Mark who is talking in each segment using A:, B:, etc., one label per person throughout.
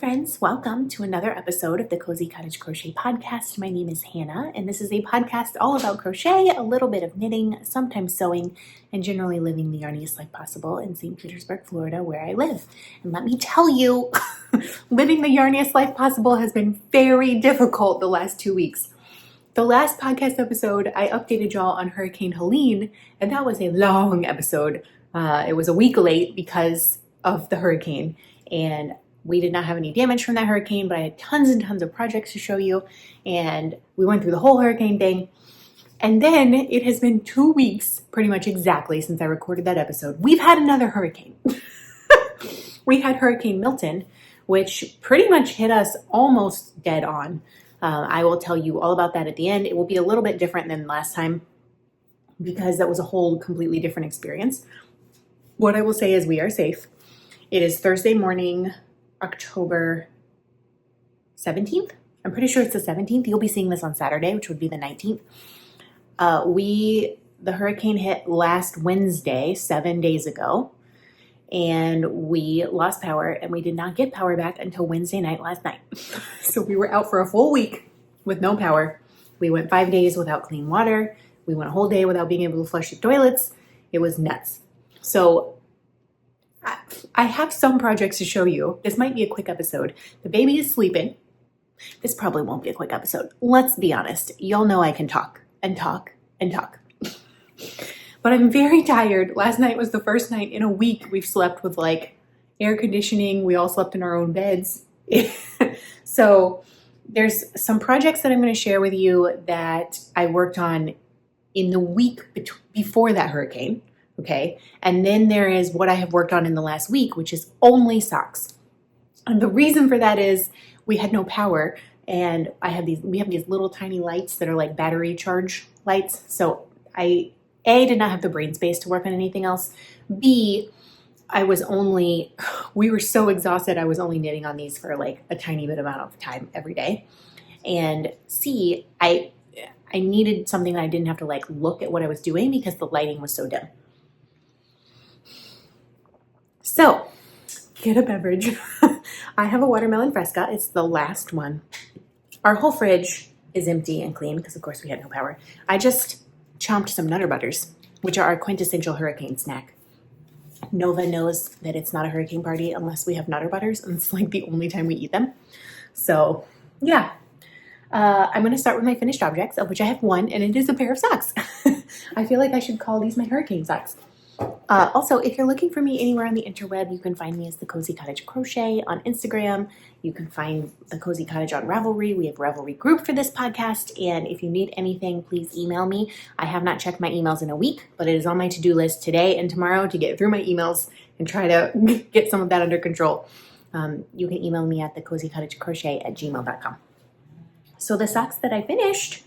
A: friends, welcome to another episode of the Cozy Cottage Crochet podcast. My name is Hannah, and this is a podcast all about crochet, a little bit of knitting, sometimes sewing, and generally living the yarniest life possible in St. Petersburg, Florida, where I live. And let me tell you, living the yarniest life possible has been very difficult the last 2 weeks. The last podcast episode, I updated y'all on Hurricane Helene, and that was a long episode. It was a week late because of the hurricane, and we did not have any damage from that hurricane, but I had tons and tons of projects to show you, and we went through the whole hurricane thing. And then it has been 2 weeks, pretty much exactly, since I recorded that episode. We've had another hurricane. We had Hurricane Milton, which pretty much hit us almost dead on. I will tell you all about that at the end. It will be a little bit different than last time because that was a whole completely different experience. What I will say is we are safe. It is Thursday morning, October 17th. I'm pretty sure it's the 17th. You'll be seeing this on Saturday, which would be the 19th. The hurricane hit last Wednesday, 7 days ago, and we lost power, and we did not get power back until Wednesday night last night. So we were out for a full week with no power. We went 5 days without clean water. We went a whole day without being able to flush the toilets. It was nuts. So I have some projects to show you. This might be a quick episode. The baby is sleeping. This probably won't be a quick episode. Let's be honest. Y'all know I can talk and talk and talk. But I'm very tired. Last night was the first night in a week we've slept with air conditioning. We all slept in our own beds. So there's some projects that I'm going to share with you that I worked on in the week before that hurricane. Okay, and then there is what I have worked on in the last week, which is only socks. And the reason for that is we had no power, and we have these little tiny lights that are like battery charge lights. So I, A, did not have the brain space to work on anything else. B, we were so exhausted, I was only knitting on these for a tiny bit amount of time every day. And C, I needed something that I didn't have to look at what I was doing because the lighting was so dim. So, get a beverage. I have a watermelon fresca. It's the last one. Our whole fridge is empty and clean because, of course, we had no power. I just chomped some Nutter Butters, which are our quintessential hurricane snack. Nova knows that it's not a hurricane party unless we have Nutter Butters, and it's the only time we eat them. So, yeah. I'm going to start with my finished objects, of which I have one, and it is a pair of socks. I feel like I should call these my hurricane socks. Also, if you're looking for me anywhere on the interweb, you can find me as the Cozy Cottage Crochet on Instagram. You can find the Cozy Cottage on Ravelry. We have a Ravelry group for this podcast. And if you need anything, please email me. I have not checked my emails in a week, but it is on my to-do list today and tomorrow to get through my emails and try to get some of that under control. You can email me at thecozycottagecrochet@gmail.com. So the socks that I finished,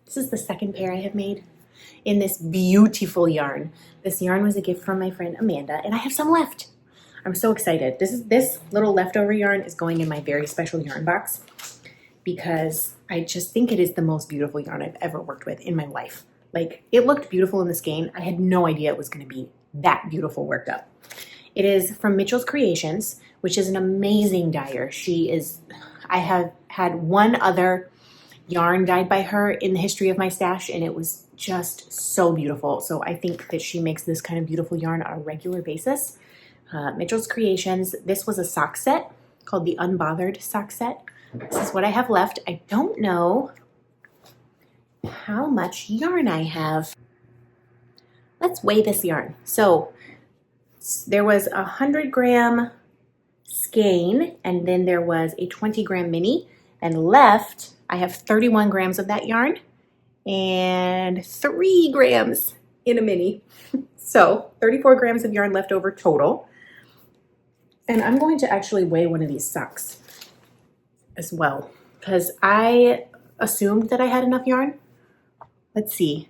A: this is the second pair I have made in this beautiful yarn. This yarn was a gift from my friend Amanda, and I have some left. I'm so excited. This little leftover yarn is going in my very special yarn box because I just think it is the most beautiful yarn I've ever worked with in my life. It looked beautiful in the skein. I had no idea it was going to be that beautiful worked up. It is from Mitchell's Creations, which is an amazing dyer. I have had one other yarn dyed by her in the history of my stash, and it was just so beautiful. So I think that she makes this kind of beautiful yarn on a regular basis. Mitchell's Creations. This was a sock set called the Unbothered sock set. This is what I have left. I don't know how much yarn I have. Let's weigh this yarn. So there was 100-gram skein, and then there was a 20-gram mini, and left I have 31 grams of that yarn and 3 grams in a mini. So 34 grams of yarn left over total. And I'm going to actually weigh one of these socks as well because I assumed that I had enough yarn. Let's see.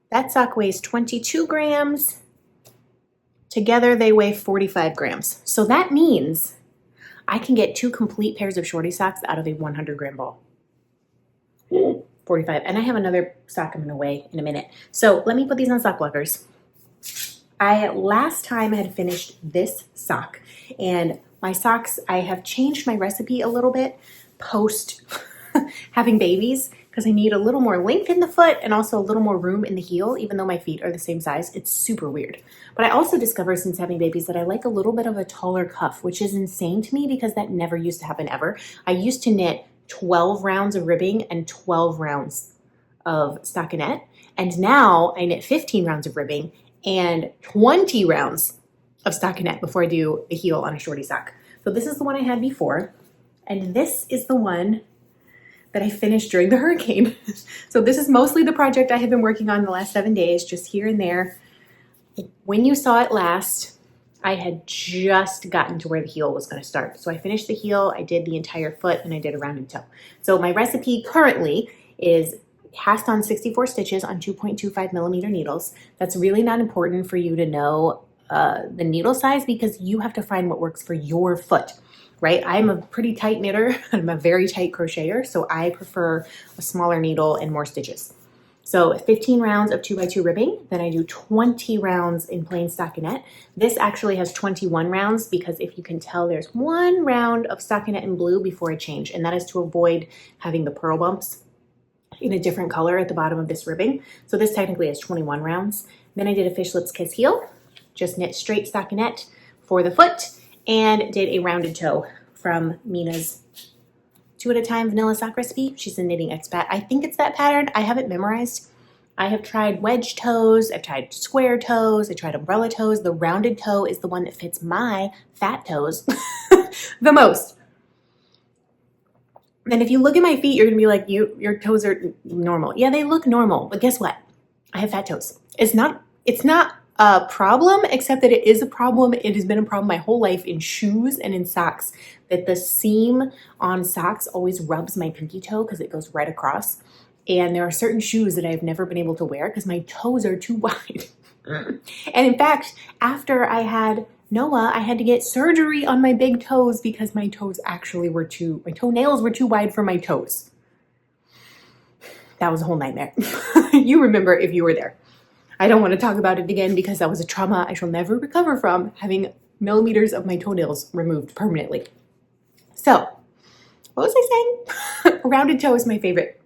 A: That sock weighs 22 grams. Together they weigh 45 grams. So that means I can get 2 complete pairs of shorty socks out of a 100-gram ball. 45. And I have another sock I'm going to weigh in a minute. So let me put these on sock blockers. last time had finished this sock, and my socks, I have changed my recipe a little bit post having babies because I need a little more length in the foot and also a little more room in the heel, even though my feet are the same size. It's super weird. But I also discovered since having babies that I like a little bit of a taller cuff, which is insane to me because that never used to happen ever. I used to knit 12 rounds of ribbing and 12 rounds of stockinette, and now I knit 15 rounds of ribbing and 20 rounds of stockinette before I do the heel on a shorty sock. So this is the one I had before, and this is the one that I finished during the hurricane. So this is mostly the project I have been working on the last 7 days, just here and there. When you saw it last, I had just gotten to where the heel was going to start. So I finished the heel, I did the entire foot, and I did a rounded toe. So my recipe currently is cast on 64 stitches on 2.25 millimeter needles. That's really not important for you to know the needle size because you have to find what works for your foot, right? I'm a pretty tight knitter. I'm a very tight crocheter, so I prefer a smaller needle and more stitches. So 15 rounds of 2x2 ribbing, then I do 20 rounds in plain stockinette. This actually has 21 rounds because if you can tell, there's one round of stockinette in blue before I change, and that is to avoid having the purl bumps in a different color at the bottom of this ribbing. So this technically has 21 rounds. Then I did a fish lips kiss heel, just knit straight stockinette for the foot, and did a rounded toe from Mina's 2 at a time vanilla sock recipe. She's a knitting expat. I think it's that pattern. I have it memorized. I have tried wedge toes. I've tried square toes. I tried umbrella toes. The rounded toe is the one that fits my fat toes the most. And if you look at my feet, you're gonna be like, your toes are normal. Yeah, they look normal, but guess what? I have fat toes. It's not a problem, except that it is a problem. It has been a problem my whole life in shoes and in socks, that the seam on socks always rubs my pinky toe because it goes right across. And there are certain shoes that I've never been able to wear because my toes are too wide. And in fact, after I had Noah, I had to get surgery on my big toes because my toes actually my toenails were too wide for my toes. That was a whole nightmare. You remember if you were there. I don't want to talk about it again because that was a trauma I shall never recover from, having millimeters of my toenails removed permanently. So, what was I saying? A rounded toe is my favorite.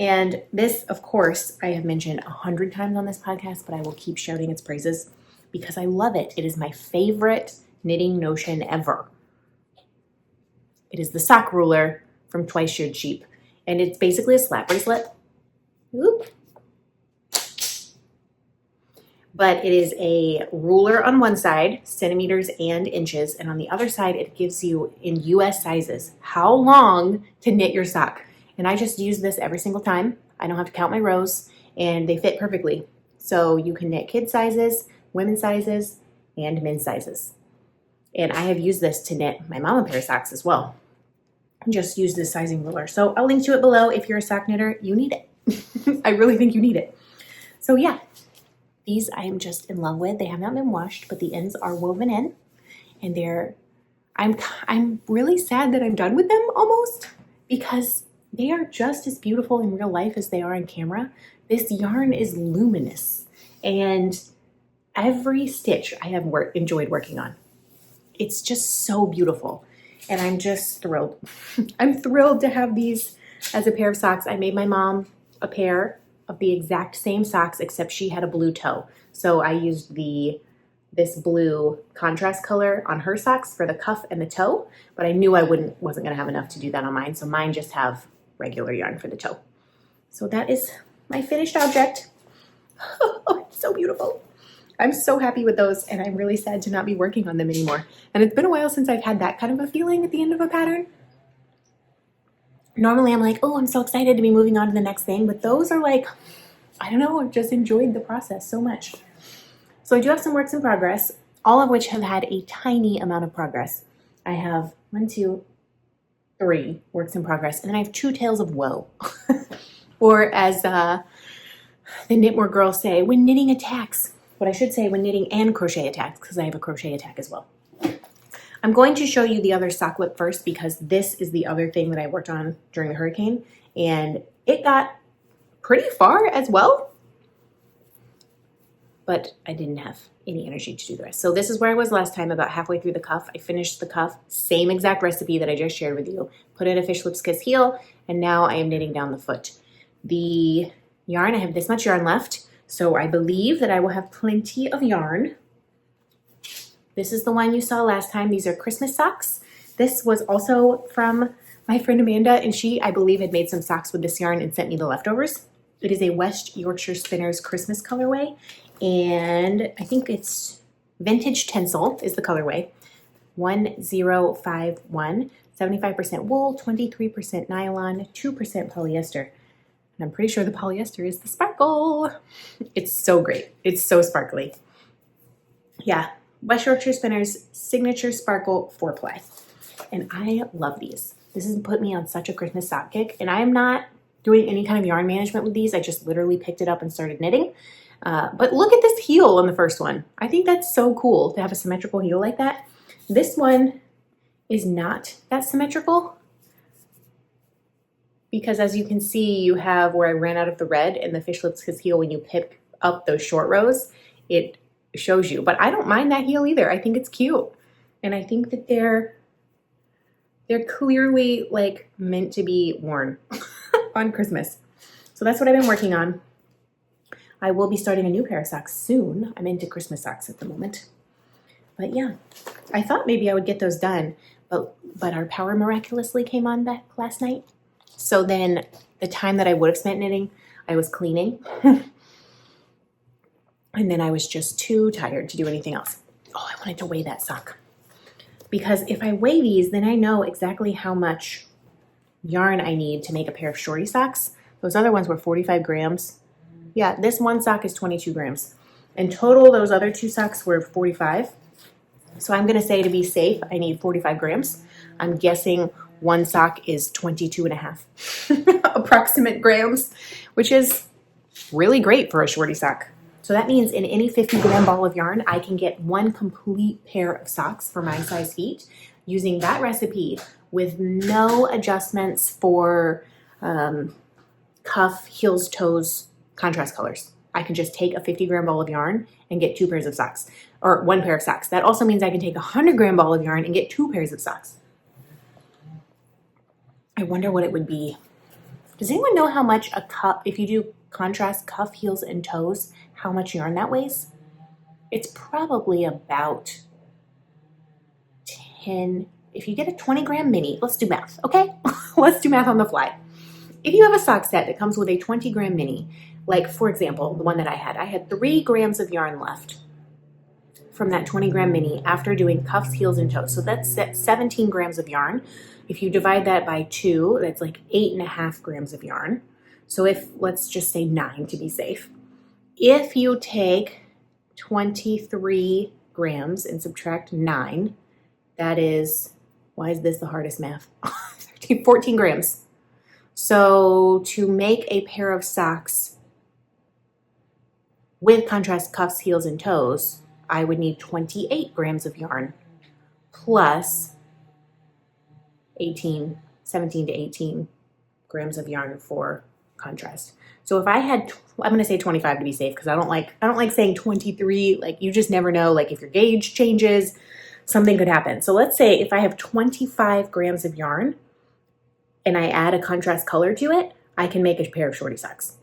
A: And this, of course, I have mentioned 100 times on this podcast, but I will keep shouting its praises because I love it. It is my favorite knitting notion ever. It is the sock ruler from Twice Sheared Sheep. And it's basically a slap bracelet. Oop. But it is a ruler on one side, centimeters and inches, and on the other side, it gives you in US sizes how long to knit your sock. And I just use this every single time. I don't have to count my rows, and they fit perfectly. So you can knit kid sizes, women's sizes, and men's sizes. And I have used this to knit my mama pair of socks as well. Just use this sizing ruler. So I'll link to it below. If you're a sock knitter, you need it. I really think you need it. So yeah, these I am just in love with. They have not been washed, but the ends are woven in, and I'm really sad that I'm done with them almost because they are just as beautiful in real life as they are on camera. This yarn is luminous, and every stitch I have enjoyed working on. It's just so beautiful, and I'm just thrilled. I'm thrilled to have these as a pair of socks. I made my mom a pair of the exact same socks, except she had a blue toe. So I used this blue contrast color on her socks for the cuff and the toe, but I knew I wasn't gonna have enough to do that on mine, so mine just have regular yarn for the toe. So that is my finished object. Oh, it's so beautiful. I'm so happy with those, and I'm really sad to not be working on them anymore. And it's been a while since I've had that kind of a feeling at the end of a pattern. Normally I'm like, oh, I'm so excited to be moving on to the next thing, but those are like, I don't know, I've just enjoyed the process so much. So I do have some works in progress, all of which have had a tiny amount of progress. I have 1, 2, 3 works in progress, and then I have 2 tales of woe. Or as the Knitmore girls say, when knitting attacks. But I should say when knitting and crochet attacks, because I have a crochet attack as well. I'm going to show you the other sock whip first because this is the other thing that I worked on during the hurricane, and it got pretty far as well. but I didn't have any energy to do the rest. So this is where I was last time, about halfway through the cuff. I finished the cuff, same exact recipe that I just shared with you. Put in a fish lips kiss heel, and now I am knitting down the foot. The yarn, I have this much yarn left, so I believe that I will have plenty of yarn. This is the one you saw last time. These are Christmas socks. This was also from my friend Amanda, and she, I believe, had made some socks with this yarn and sent me the leftovers. It is a West Yorkshire Spinners Christmas colorway, and I think it's Vintage Tencel is the colorway. 1051, 75% wool, 23% nylon, 2% polyester. And I'm pretty sure the polyester is the sparkle. It's so great. It's so sparkly. Yeah, West Yorkshire Spinners Signature Sparkle 4-ply. And I love these. This has put me on such a Christmas sock kick, and I am not doing any kind of yarn management with these. I just literally picked it up and started knitting. But look at this heel on the first one. I think that's so cool to have a symmetrical heel like that. This one is not that symmetrical because, as you can see, you have where I ran out of the red and the fish lips kiss heel. When you pick up those short rows, it shows you. But I don't mind that heel either. I think it's cute. And I think that they're clearly like meant to be worn on Christmas. So that's what I've been working on. I will be starting a new pair of socks soon. I'm into Christmas socks at the moment. But yeah, I thought maybe I would get those done, but our power miraculously came on back last night. So then the time that I would have spent knitting, I was cleaning. And then I was just too tired to do anything else. Oh, I wanted to weigh that sock. Because if I weigh these, then I know exactly how much yarn I need to make a pair of shorty socks. Those other ones were 45 grams. Yeah, this one sock is 22 grams. In total, those other two socks were 45. So I'm gonna say, to be safe, I need 45 grams. I'm guessing one sock is 22 and a half approximate grams, which is really great for a shorty sock. So that means in any 50-gram ball of yarn, I can get one complete pair of socks for my size feet using that recipe with no adjustments for cuff, heels, toes, contrast colors. I can just take a 50-gram ball of yarn and get 2 pairs of socks, or 1 pair of socks. That also means I can take a 100-gram ball of yarn and get 2 pairs of socks. I wonder what it would be. Does anyone know how much a cuff, if you do contrast cuff, heels, and toes, how much yarn that weighs? It's probably about 10. If you get a 20-gram mini, let's do math, okay? Let's do math on the fly. If you have a sock set that comes with a 20-gram mini, like for example, the one that I had 3 grams of yarn left from that 20-gram mini after doing cuffs, heels, and toes. So that's 17 grams of yarn. If you divide that by 2, that's like 8.5 grams of yarn. So if, let's just say 9 to be safe. If you take 23 grams and subtract 9, that is, why is this the hardest math? 14 grams. So to make a pair of socks with contrast cuffs, heels, and toes, I would need 28 grams of yarn plus 17 to 18 grams of yarn for contrast. So if I had, I'm going to say 25 to be safe because I don't like saying 23. Like, you just never know. Like, if your gauge changes, something could happen. So let's say if I have 25 grams of yarn and I add a contrast color to it, I can make a pair of shorty socks.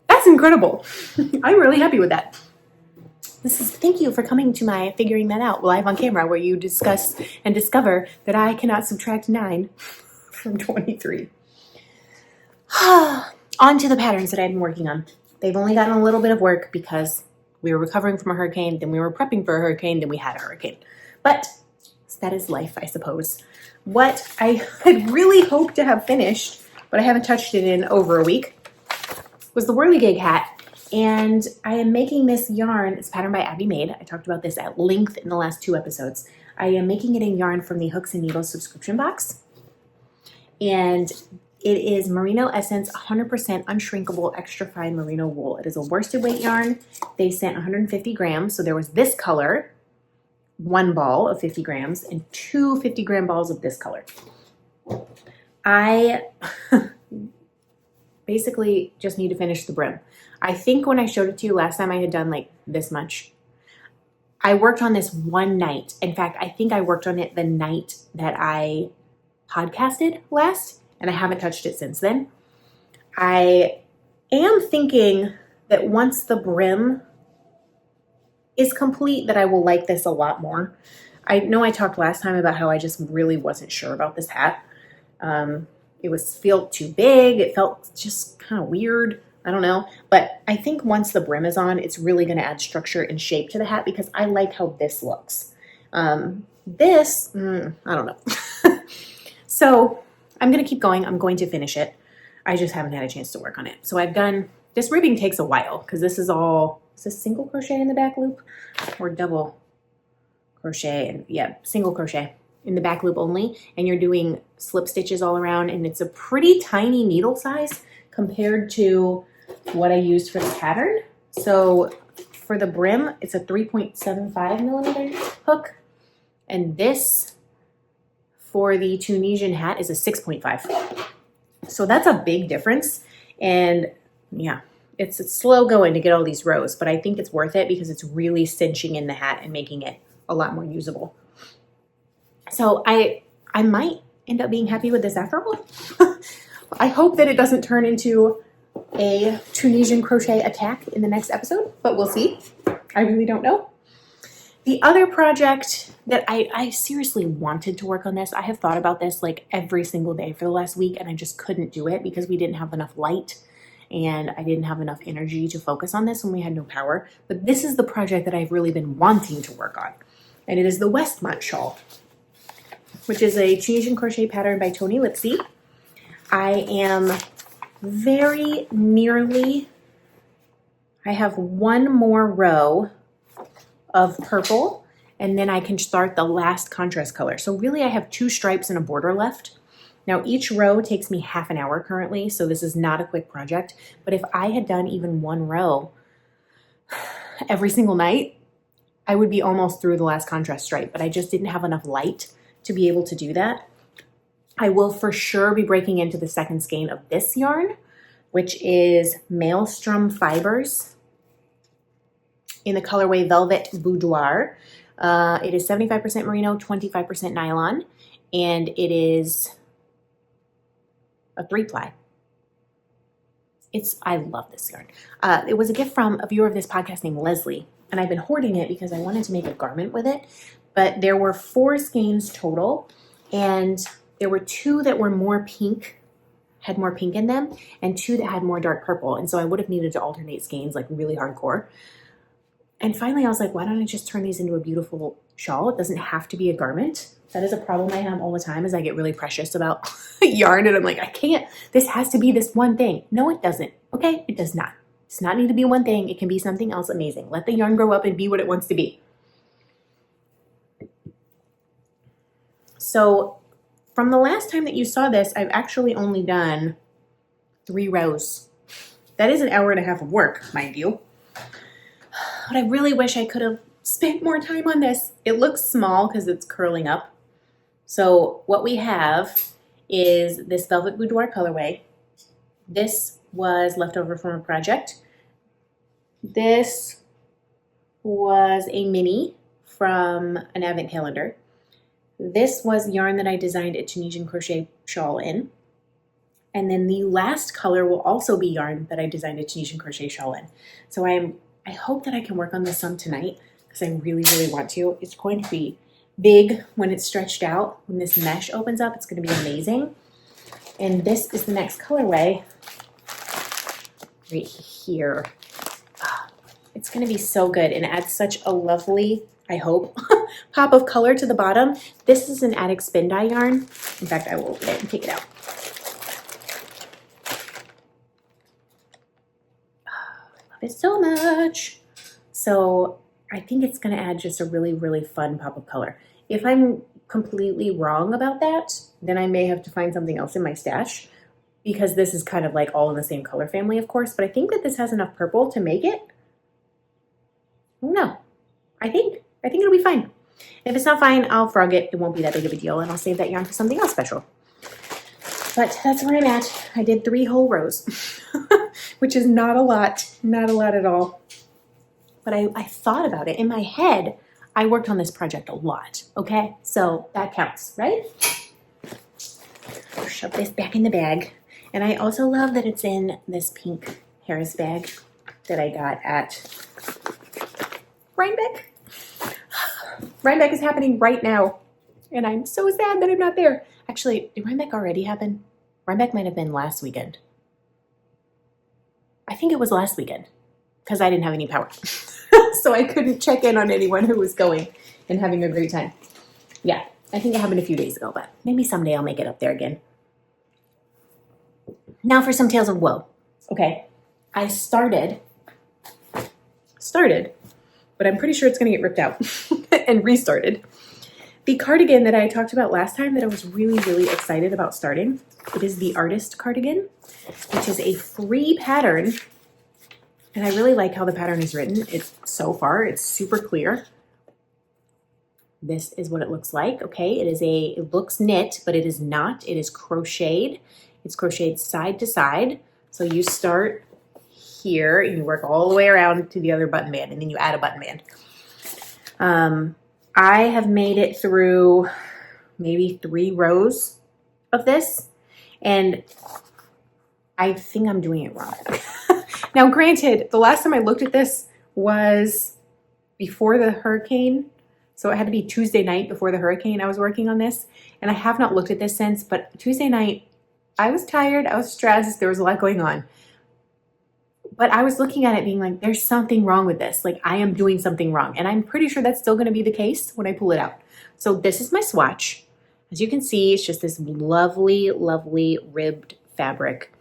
A: That's incredible. I'm really happy with that. Thank you for coming to my figuring that out live on camera, where you discuss and discover that I cannot subtract 9 from 23. On to the patterns that I've been working on. They've only gotten a little bit of work because we were recovering from a hurricane, then we were prepping for a hurricane, then we had a hurricane. But that is life, I suppose. What I had really hoped to have finished, but I haven't touched it in over a week, was the whirligig hat. And I am making this yarn. It's patterned by Abby Made. I talked about this at length in the last 2 episodes. I am making it in yarn from the Hooks and Needles subscription box. And it is Merino Essence 100% unshrinkable extra fine merino wool. It is a worsted weight yarn. They sent 150 grams. So there was this color, 1 ball of 50 grams, and 2 50-gram balls of this color. I basically just need to finish the brim. I think when I showed it to you last time, I had done like this much. I worked on this one night. In fact, I think I worked on it the night that I podcasted last, and I haven't touched it since then. I am thinking that once the brim is complete, that I will like this a lot more. I know I talked last time about how I just really wasn't sure about this hat. It felt too big. It felt just kind of weird. I don't know. But I think once the brim is on, it's really going to add structure and shape to the hat because I like how this looks. I don't know. So I'm going to keep going. I'm going to finish it. I just haven't had a chance to work on it. So I've done, this ribbing takes a while because this is this single crochet in the back loop or double crochet? And yeah, single crochet in the back loop only. And you're doing slip stitches all around, and it's a pretty tiny needle size compared to what I used for the pattern. So for the brim, it's a 3.75 millimeter hook. And this for the Tunisian hat is a 6.5. So that's a big difference. And yeah, it's slow going to get all these rows, but I think it's worth it because it's really cinching in the hat and making it a lot more usable. So I might end up being happy with this after all. I hope that it doesn't turn into a Tunisian crochet attack in the next episode, but we'll see. I really don't know. The other project that I seriously wanted to work on this, I have thought about this like every single day for the last week, and I just couldn't do it because we didn't have enough light and I didn't have enough energy to focus on this when we had no power. But this is the project that I've really been wanting to work on, and it is the Westmont shawl, which is a Tunisian crochet pattern by Tony Lipsy. I am very nearly, I have one more row of purple, and then I can start the last contrast color. So really I have 2 stripes and a border left. Now each row takes me half an hour currently, so this is not a quick project, but if I had done even one row every single night, I would be almost through the last contrast stripe, but I just didn't have enough light to be able to do that. I will for sure be breaking into the second skein of this yarn, which is Maelstrom Fibers in the colorway Velvet Boudoir. It is 75% merino, 25% nylon, and it is a 3-ply. I love this yarn. It was a gift from a viewer of this podcast named Leslie, and I've been hoarding it because I wanted to make a garment with it. But there were 4 skeins total, and there were 2 that were more pink, had more pink in them, and 2 that had more dark purple. And so I would have needed to alternate skeins like really hardcore. And finally I was like, why don't I just turn these into a beautiful shawl? It doesn't have to be a garment. That is a problem I have all the time, is I get really precious about yarn, and I'm like, I can't, this has to be this one thing. No, it doesn't. Okay, it does not. It does not need to be one thing. It can be something else amazing. Let the yarn grow up and be what it wants to be. So from the last time that you saw this, I've actually only done 3 rows. That is an hour and a half of work, mind you. But I really wish I could have spent more time on this. It looks small because it's curling up. So what we have is this Velvet Boudoir colorway. This was left over from a project. This was a mini from an advent calendar. This was yarn that I designed a Tunisian crochet shawl in. And then the last color will also be yarn that I designed a Tunisian crochet shawl in. So I hope that I can work on this some tonight because I really, really want to. It's going to be big when it's stretched out. When this mesh opens up, it's going to be amazing. And this is the next colorway right here. It's going to be so good and adds such a lovely, I hope, pop of color to the bottom. This is an Attic Spin Dye yarn. In fact, I will open it and take it out. I love it so much. So I think it's going to add just a really, really fun pop of color. If I'm completely wrong about that, then I may have to find something else in my stash, because this is kind of like all in the same color family, of course, but I think that this has enough purple to make it. No, I think it'll be fine. If it's not fine, I'll frog it. It won't be that big of a deal, and I'll save that yarn for something else special. But that's where I'm at. I did 3 whole rows, which is not a lot at all. But I thought about it. In my head, I worked on this project a lot, okay? So that counts, right? Shove this back in the bag. And I also love that it's in this pink Harris bag that I got at Rhinebeck. Rhinebeck is happening right now. And I'm so sad that I'm not there. Actually, did Rhinebeck already happen? Rhinebeck might have been last weekend. I think it was last weekend because I didn't have any power. So I couldn't check in on anyone who was going and having a great time. Yeah, I think it happened a few days ago, but maybe someday I'll make it up there again. Now for some tales of woe. Okay, I started, but I'm pretty sure it's going to get ripped out and restarted. The cardigan that I talked about last time that I was really excited about starting, it is the Artist Cardigan, which is a free pattern. And I really like how the pattern is written. It's super clear. This is what it looks like, okay? It looks knit, but it is not. It is crocheted. It's crocheted side to side. So you start here and you work all the way around to the other button band, and then you add a button band. I have made it through maybe 3 rows of this, and I think I'm doing it wrong. Now, granted, the last time I looked at this was before the hurricane, so it had to be Tuesday night before the hurricane I was working on this, and I have not looked at this since, but Tuesday night, I was tired, I was stressed, there was a lot going on. But I was looking at it being like, there's something wrong with this. Like, I am doing something wrong. And I'm pretty sure that's still going to be the case when I pull it out. So this is my swatch. As you can see, it's just this lovely ribbed fabric.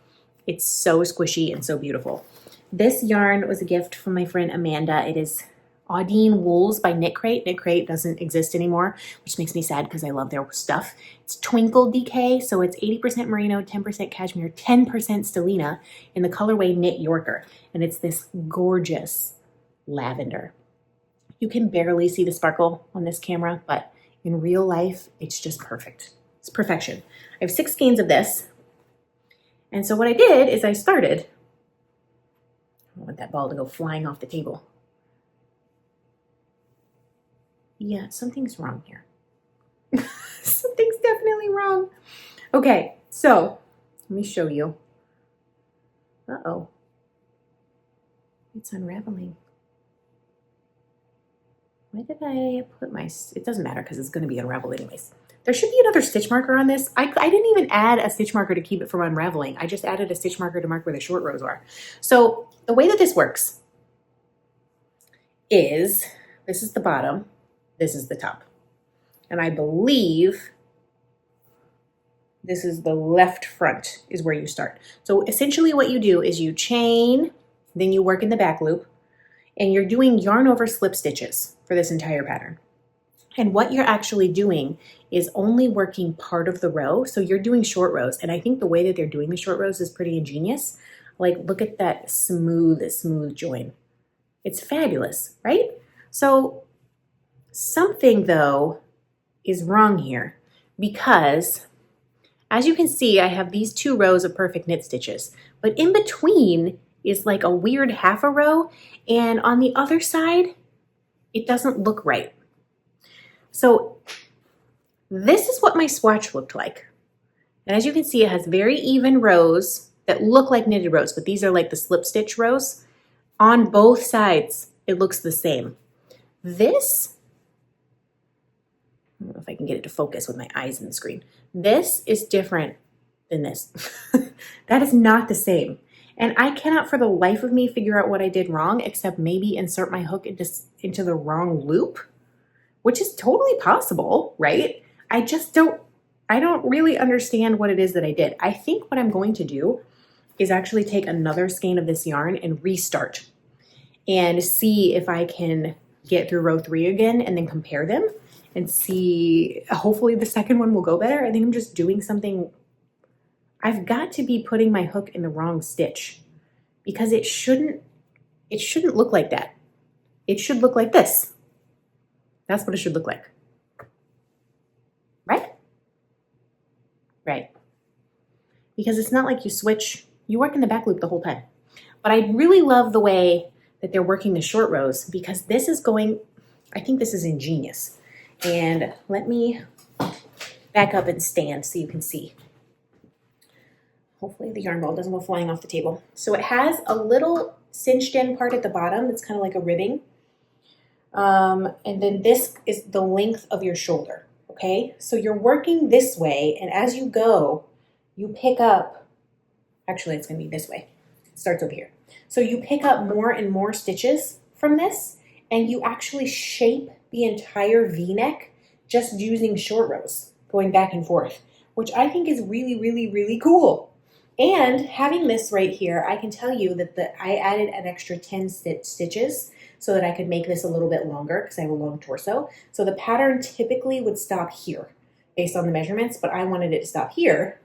A: It's so squishy and so beautiful. This yarn was a gift from my friend Amanda. It is Audine Wools by Knit Crate. Knit Crate doesn't exist anymore, which makes me sad because I love their stuff. It's Twinkle DK, so it's 80% merino, 10% cashmere, 10% stellina in the colorway Knit Yorker. And it's this gorgeous lavender. You can barely see the sparkle on this camera, but in real life, it's just perfect. It's perfection. I have 6 skeins of this. And so what I did is I started, I want that ball to go flying off the table. Yeah, something's wrong here. Something's definitely wrong. Okay, so let me show you. Uh-oh. It's unraveling. Why did I put my... It doesn't matter because it's going to be unraveled anyways. There should be another stitch marker on this. I didn't even add a stitch marker to keep it from unraveling. I just added a stitch marker to mark where the short rows are. So the way that this works is, this is the bottom, this is the top. And I believe this is the left front is where you start. So essentially what you do is you chain, then you work in the back loop, and you're doing yarn over slip stitches for this entire pattern. And what you're actually doing is only working part of the row. So you're doing short rows. And I think the way that they're doing the short rows is pretty ingenious. Like, look at that smooth join. It's fabulous, right? So something, though, is wrong here because, as you can see, I have these 2 rows of perfect knit stitches. But in between is like a weird half a row. And on the other side, it doesn't look right. So this is what my swatch looked like. And as you can see, it has very even rows that look like knitted rows, but these are like the slip stitch rows. On both sides, it looks the same. This, I don't know if I can get it to focus with my eyes in the screen. This is different than this. That is not the same. And I cannot for the life of me figure out what I did wrong, except maybe insert my hook into the wrong loop, which is totally possible, right? I don't really understand what it is that I did. I think what I'm going to do is actually take another skein of this yarn and restart and see if I can get through row 3 again and then compare them and see, hopefully the second one will go better. I think I'm just doing something. I've got to be putting my hook in the wrong stitch because it shouldn't look like that. It should look like this. That's what it should look like. Right? Right. because it's not like you switch, you work in the back loop the whole time. But I really love the way that they're working the short rows because this is going, I think this is ingenious. And let me back up and stand so you can see. Hopefully the yarn ball doesn't go flying off the table. So it has a little cinched in part at the bottom that's kind of like a ribbing. And then this is the length of your shoulder, okay? So you're working this way, and as you go, you pick up, actually it's gonna be this way. It starts over here. So you pick up more and more stitches from this, and you actually shape the entire V-neck just using short rows, going back and forth, which I think is really, really, really cool. And having this right here, I can tell you that I added an extra 10 stitches so that I could make this a little bit longer because I have a long torso. So the pattern typically would stop here based on the measurements, but I wanted it to stop here.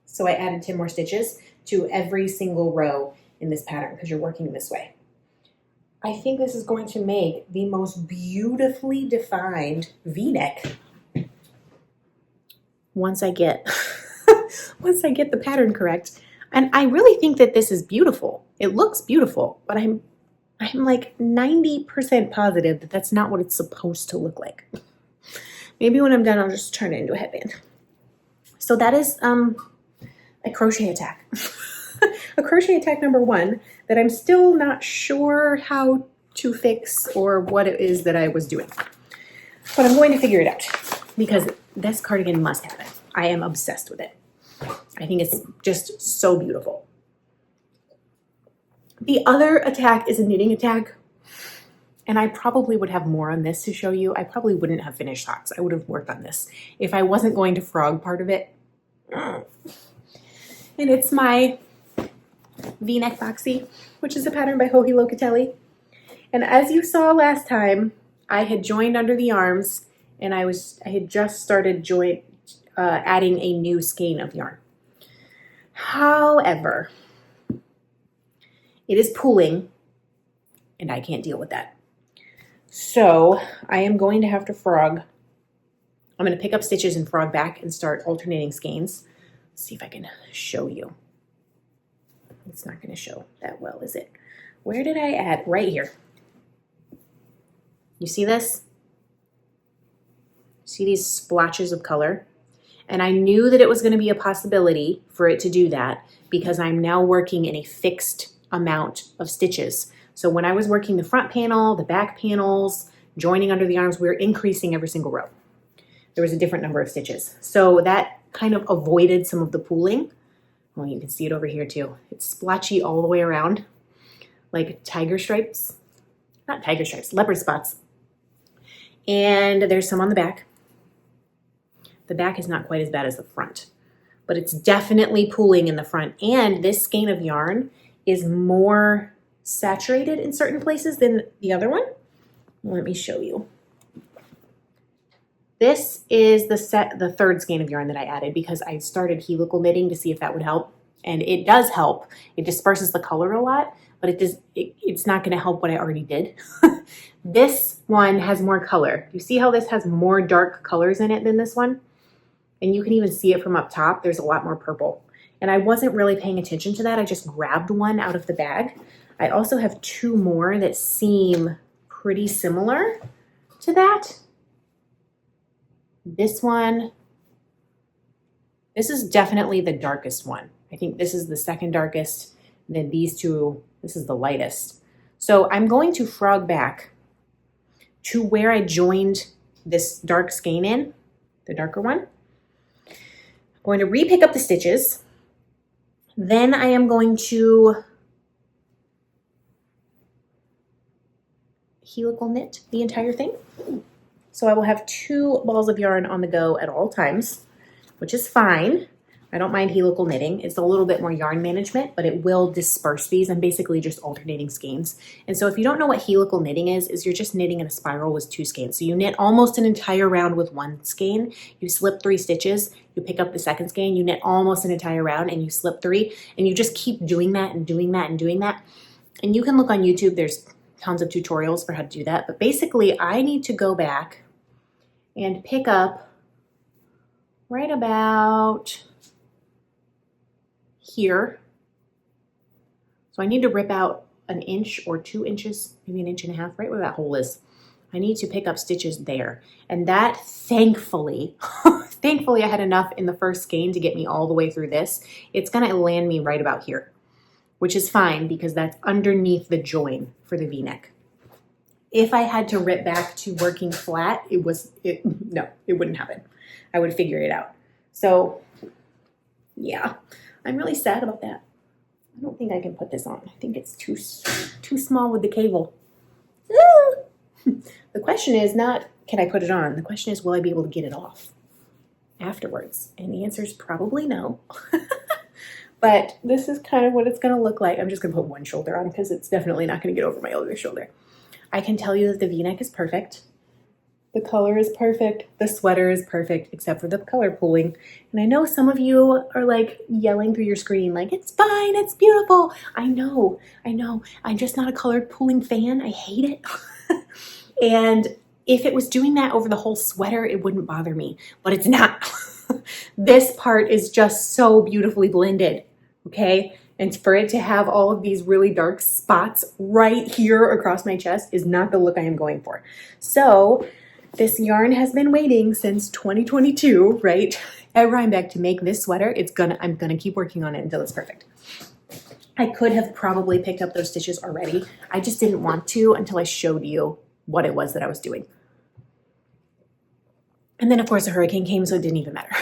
A: So I added 10 more stitches to every single row in this pattern because you're working this way. I think this is going to make the most beautifully defined V-neck once I get the pattern correct. And I really think that this is beautiful. It looks beautiful, but I'm like 90% positive that that's not what it's supposed to look like. Maybe when I'm done, I'll just turn it into a headband. So that is a crochet attack. A crochet attack number 1 that I'm still not sure how to fix or what it is that I was doing. But I'm going to figure it out because this cardigan must have it. I am obsessed with it. I think it's just so beautiful. The other attack is a knitting attack. And I probably would have more on this to show you. I probably wouldn't have finished socks. I would have worked on this if I wasn't going to frog part of it. And it's my V-neck Boxy, which is a pattern by Joji Locatelli. And as you saw last time, I had joined under the arms and I had just started adding a new skein of yarn. However, it is pulling and I can't deal with that. So I am going to have to frog. I'm going to pick up stitches and frog back and start alternating skeins. Let's see if I can show you. It's not going to show that well, is it? Where did I add? Right here. You see this? See these splotches of color? And I knew that it was going to be a possibility for it to do that because I'm now working in a fixed amount of stitches. So when I was working the front panel, the back panels, joining under the arms, we were increasing every single row. There was a different number of stitches. So that kind of avoided some of the pooling. Well, you can see it over here too. It's splotchy all the way around, like tiger stripes. Not tiger stripes, leopard spots. And there's some on the back. The back is not quite as bad as the front, but it's definitely pooling in the front. And this skein of yarn is more saturated in certain places than the other one. Let me show you. This is the third skein of yarn that I added because I started helical knitting to see if that would help. And it does help. It disperses the color a lot, but it's not going to help what I already did. This one has more color. You see how this has more dark colors in it than this one? And you can even see it from up top. There's a lot more purple. And I wasn't really paying attention to that. I just grabbed one out of the bag. I also have 2 more that seem pretty similar to that. This one, this is definitely the darkest one. I think this is the second darkest. Then these 2, this is the lightest. So I'm going to frog back to where I joined this dark skein in, the darker one. I'm going to re-pick up the stitches. Then I am going to helical knit the entire thing. So I will have 2 balls of yarn on the go at all times, which is fine. I don't mind helical knitting. It's a little bit more yarn management, but it will disperse these. I'm basically just alternating skeins. And so if you don't know what helical knitting is you're just knitting in a spiral with 2 skeins. So you knit almost an entire round with 1 skein. You slip 3 stitches, you pick up the second skein, you knit almost an entire round and you slip 3, and you just keep doing that and doing that and doing that. And you can look on YouTube. There's tons of tutorials for how to do that. But basically I need to go back and pick up right about here. So I need to rip out an inch or 2 inches, maybe an inch and a half, right where that hole is. I need to pick up stitches there. And that, thankfully, thankfully I had enough in the first skein to get me all the way through this. It's gonna land me right about here, which is fine because that's underneath the join for the V-neck. If I had to rip back to working flat, no, it wouldn't happen. I would figure it out. So yeah, I'm really sad about that. I don't think I can put this on. I think it's too small with the cable. The question is not, can I put it on? The question is, will I be able to get it off afterwards? And the answer is probably no. But this is kind of what it's gonna look like. I'm just gonna put one shoulder on because it's definitely not gonna get over my other shoulder. I can tell you that the V-neck is perfect. The color is perfect. The sweater is perfect, except for the color pooling. And I know some of you are like yelling through your screen, like, it's fine, it's beautiful. I know. I'm just not a color pooling fan. I hate it. And if it was doing that over the whole sweater, it wouldn't bother me, but it's not. This part is just so beautifully blended, okay? And for it to have all of these really dark spots right here across my chest is not the look I am going for. So this yarn has been waiting since 2022, right? At Rhinebeck to make this sweater. I'm gonna keep working on it until it's perfect. I could have probably picked up those stitches already. I just didn't want to until I showed you what it was that I was doing. And then of course a hurricane came, so it didn't even matter.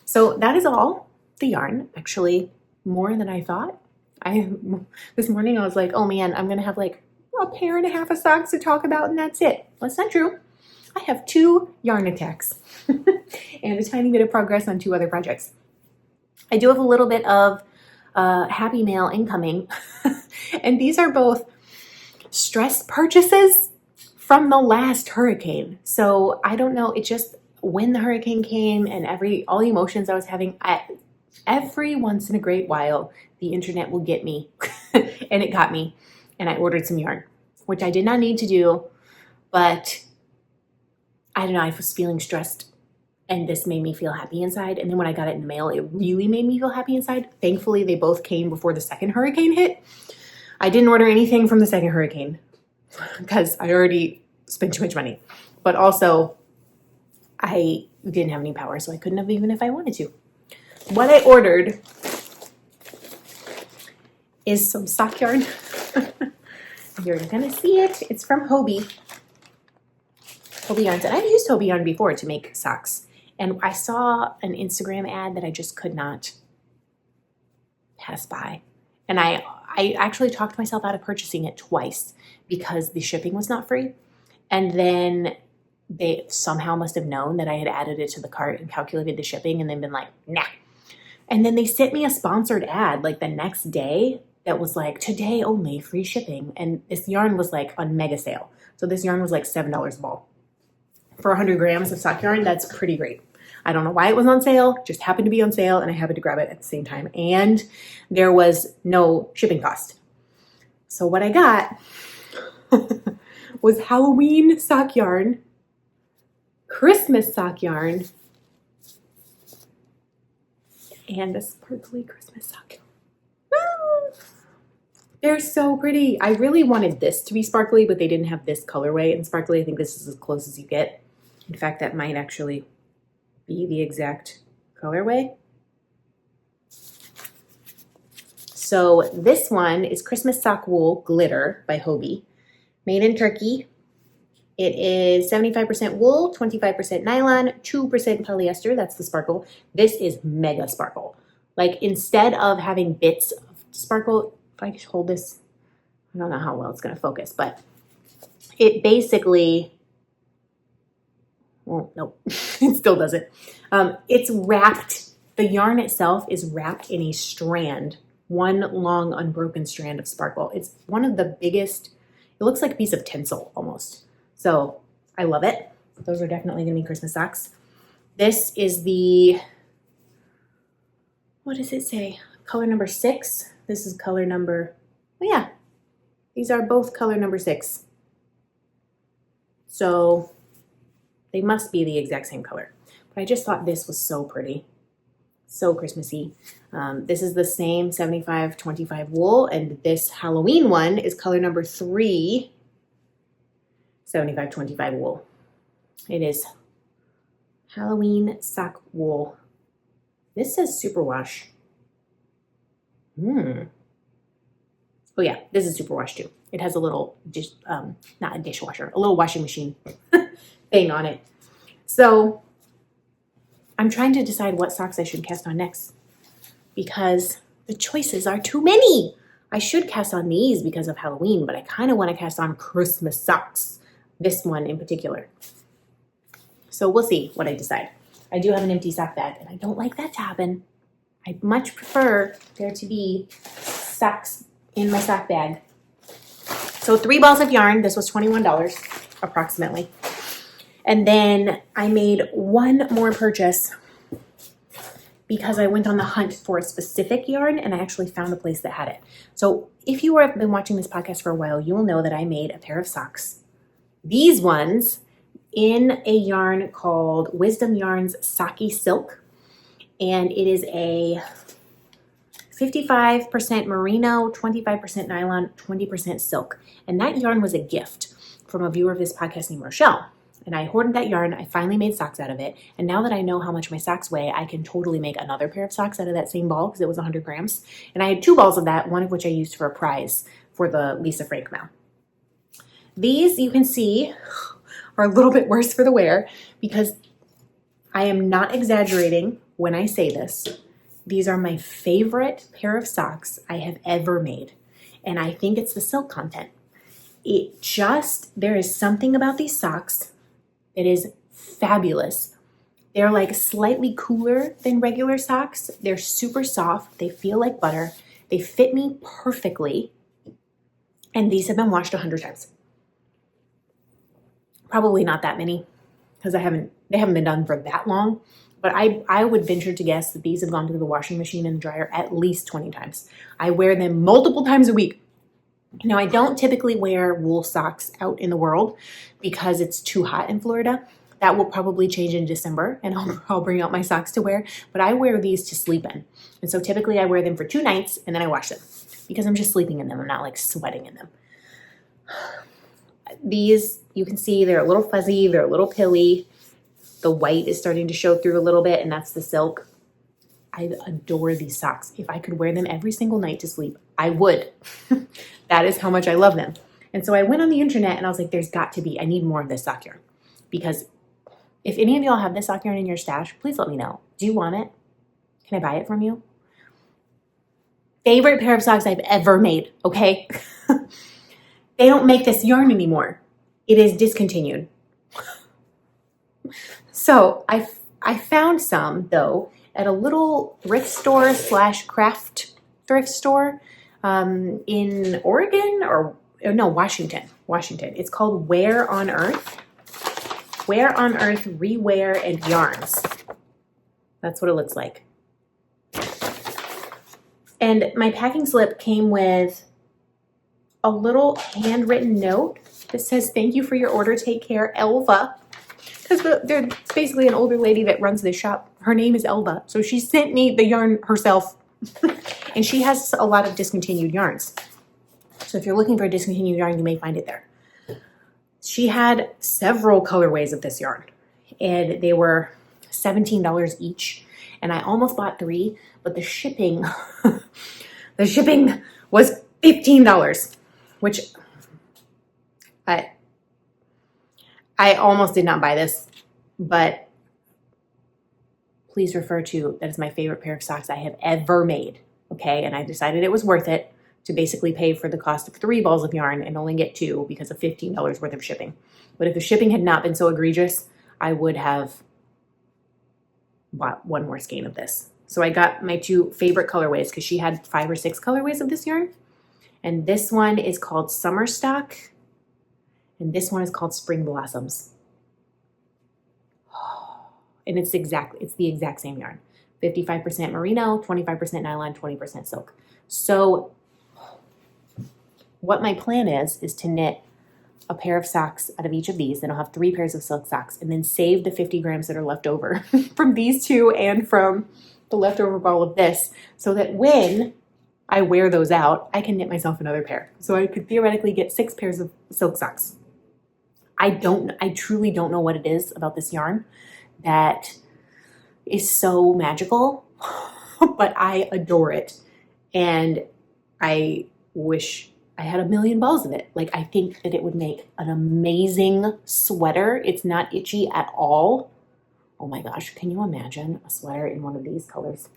A: So that is all the yarn, actually more than I thought. This morning I was like, oh man, I'm gonna have like a pair and a half of socks to talk about and that's it. Well, that's not true. I have 2 yarn attacks and a tiny bit of progress on 2 other projects. I do have a little bit of happy mail incoming. And these are both stress purchases from the last hurricane. So I don't know, it just, when the hurricane came and all the emotions I was having, every once in a great while, the internet will get me. And it got me. And I ordered some yarn, which I did not need to do, but I don't know, I was feeling stressed and this made me feel happy inside. And then when I got it in the mail, it really made me feel happy inside. Thankfully, they both came before the second hurricane hit. I didn't order anything from the second hurricane because I already spent too much money, but also I didn't have any power, so I couldn't have even if I wanted to. What I ordered is some sock yarn. You're gonna see it. It's from Hobie. Hobie Yarns. And I've used Hobie Yarn before to make socks. And I saw an Instagram ad that I just could not pass by. And I actually talked myself out of purchasing it twice because the shipping was not free. And then they somehow must have known that I had added it to the cart and calculated the shipping and then been like, nah. And then they sent me a sponsored ad like the next day that was like, today only, free shipping. And this yarn was like on mega sale. So this yarn was like $7 a ball. For 100 grams of sock yarn, that's pretty great. I don't know why it was on sale, just happened to be on sale and I happened to grab it at the same time. And there was no shipping cost. So what I got was Halloween sock yarn, Christmas sock yarn, and a sparkly Christmas sock yarn. They're so pretty. I really wanted this to be sparkly, but they didn't have this colorway in sparkly. I think this is as close as you get. In fact, that might actually be the exact colorway. So this one is Christmas Sock Wool Glitter by Hobie, made in Turkey. It is 75% wool, 25% nylon, 2% polyester. That's the sparkle. This is mega sparkle. Like instead of having bits of sparkle, if I hold this, I don't know how well it's going to focus, but it basically, well, nope, it still doesn't. It's wrapped, the yarn itself is wrapped in a strand, one long unbroken strand of sparkle. It's one of the biggest, it looks like a piece of tinsel almost. So I love it. Those are definitely going to be Christmas socks. This is the, what does it say? Color number 6. This is color number, oh yeah, these are both color number 6. So they must be the exact same color. But I just thought this was so pretty, so Christmassy. This is the same 75-25 wool, and this Halloween one is color number 3, 75-25 wool. It is Halloween sock wool. This says superwash. Oh yeah, this is superwash too. It has a little not a dishwasher, a little washing machine thing on it. So I'm trying to decide what socks I should cast on next because the choices are too many. I should cast on these because of Halloween, but I kind of want to cast on Christmas socks. This one in particular. So we'll see what I decide. I do have an empty sock bag, and I don't like that to happen. I much prefer there to be socks in my sock bag. So 3 balls of yarn. This was $21 approximately. And then I made one more purchase because I went on the hunt for a specific yarn, and I actually found a place that had it. So if you have been watching this podcast for a while, you will know that I made a pair of socks. These ones in a yarn called Wisdom Yarns Saki Silk, and it is a 55% merino, 25% nylon, 20% silk. And that yarn was a gift from a viewer of this podcast named Rochelle. And I hoarded that yarn. I finally made socks out of it. And now that I know how much my socks weigh, I can totally make another pair of socks out of that same ball because it was 100 grams. And I had 2 balls of that, one of which I used for a prize for the Lisa Frank mail. These, you can see, are a little bit worse for the wear because I am not exaggerating when I say this. These are my favorite pair of socks I have ever made. And I think it's the silk content. There is something about these socks that is fabulous. They're like slightly cooler than regular socks. They're super soft. They feel like butter. They fit me perfectly. And these have been washed 100 times. Probably not that many because they haven't been done for that long. But I would venture to guess that these have gone through the washing machine and the dryer at least 20 times. I wear them multiple times a week. Now, I don't typically wear wool socks out in the world because it's too hot in Florida. That will probably change in December, and I'll bring out my socks to wear. But I wear these to sleep in. And so typically I wear them for 2 nights, and then I wash them because I'm just sleeping in them. I'm not like sweating in them. These, you can see they're a little fuzzy. They're a little pilly. The white is starting to show through a little bit, and that's the silk. I adore these socks. If I could wear them every single night to sleep, I would. That is how much I love them. And so I went on the internet and I was like, I need more of this sock yarn. Because if any of y'all have this sock yarn in your stash, please let me know. Do you want it? Can I buy it from you? Favorite pair of socks I've ever made, okay? They don't make this yarn anymore. It is discontinued. So I found some, though, at a little thrift store / craft thrift store in Oregon or no, Washington. It's called Wear on Earth. Wear on Earth Rewear and Yarns. That's what it looks like. And my packing slip came with a little handwritten note that says, "Thank you for your order. Take care, Elva." Because they're basically an older lady that runs this shop. Her name is Elva. So she sent me the yarn herself. And she has a lot of discontinued yarns. So if you're looking for a discontinued yarn, you may find it there. She had several colorways of this yarn. And they were $17 each. And I almost bought 3. But the shipping, was $15. Which I almost did not buy this, but please refer to that is my favorite pair of socks I have ever made, okay? And I decided it was worth it to basically pay for the cost of 3 balls of yarn and only get 2 because of $15 worth of shipping. But if the shipping had not been so egregious, I would have bought 1 more skein of this. So I got my 2 favorite colorways because she had 5 or 6 colorways of this yarn. And this one is called Summer Stock. And this one is called Spring Blossoms. And it's the exact same yarn. 55% merino, 25% nylon, 20% silk. So what my plan is to knit a pair of socks out of each of these. Then I'll have 3 pairs of silk socks and then save the 50 grams that are left over from these 2 and from the leftover ball of this so that when I wear those out, I can knit myself another pair. So I could theoretically get 6 pairs of silk socks. I truly don't know what it is about this yarn that is so magical, but I adore it. And I wish I had a million balls of it. Like, I think that it would make an amazing sweater. It's not itchy at all. Oh my gosh, can you imagine a sweater in one of these colors?